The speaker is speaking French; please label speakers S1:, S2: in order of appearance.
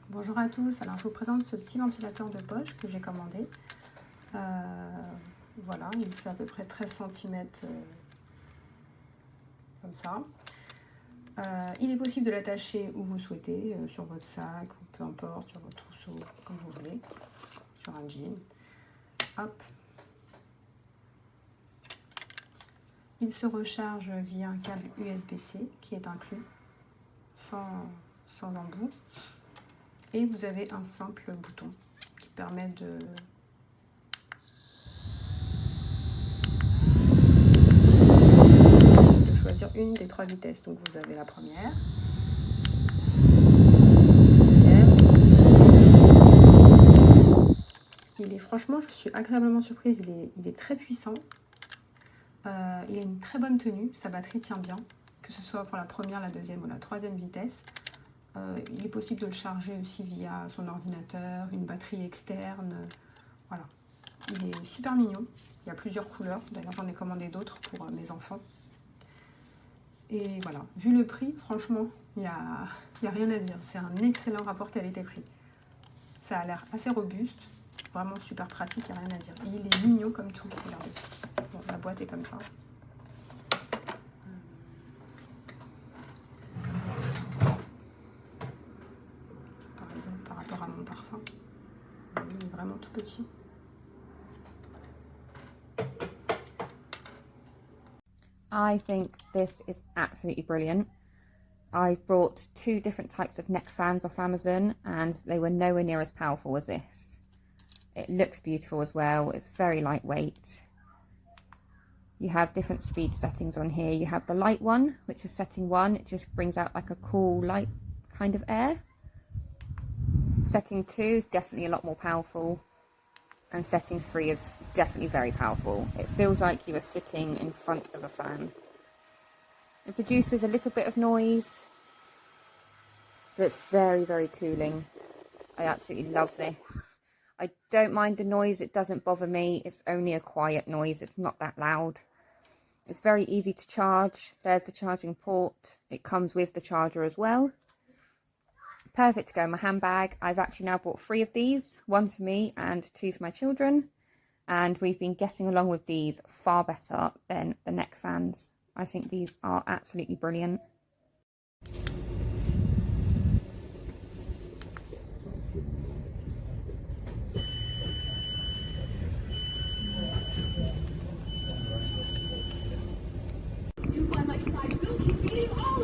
S1: Bonjour à tous, alors je vous présente ce petit ventilateur de poche que j'ai commandé. Voilà, il fait à peu près 13 cm comme ça. Il est possible de l'attacher où vous souhaitez, sur votre sac ou peu importe, sur votre trousseau, comme vous voulez, sur un jean. Hop. Il se recharge via un câble USB-C qui est inclus, sans embout. Et vous avez un simple bouton qui permet de choisir une des 3 vitesses. Donc vous avez la première, deuxième. Il est franchement, je suis agréablement surprise, il est très puissant. Il a une très bonne tenue, sa batterie tient bien, que ce soit pour la première, la deuxième ou la troisième vitesse. Il est possible de le charger aussi via son ordinateur, une batterie externe. Voilà. Il est super mignon. Il y a plusieurs couleurs. D'ailleurs, j'en ai commandé d'autres pour mes enfants. Et voilà. Vu le prix, franchement, il n'y a rien à dire. C'est un excellent rapport qualité-prix. Ça a l'air assez robuste. Vraiment super pratique, il n'y a rien à dire. Et il est mignon comme tout. Regardez. Bon, la boîte est comme ça. Par rapport à mon parfum, il est vraiment tout petit.
S2: I think this is absolutely brilliant. I bought 2 different types of neck fans off Amazon and they were nowhere near as powerful as this. It looks beautiful as well. It's very lightweight. You have different speed settings on here. You have the light one, which is setting 1. It just brings out like a cool light kind of air. Setting 2 is definitely a lot more powerful. And setting 3 is definitely very powerful. It feels like you are sitting in front of a fan. It produces a little bit of noise, but it's very, very cooling. I absolutely love this. I don't mind the noise, it doesn't bother me. It's only a quiet noise, it's not that loud. It's very easy to charge. There's the charging port. It comes with the charger as well. Perfect to go in my handbag. I've actually now bought 3 of these, 1 for me and 2 for my children. And we've been getting along with these far better than the neck fans. I think these are absolutely brilliant.
S3: You by my side will keep beating all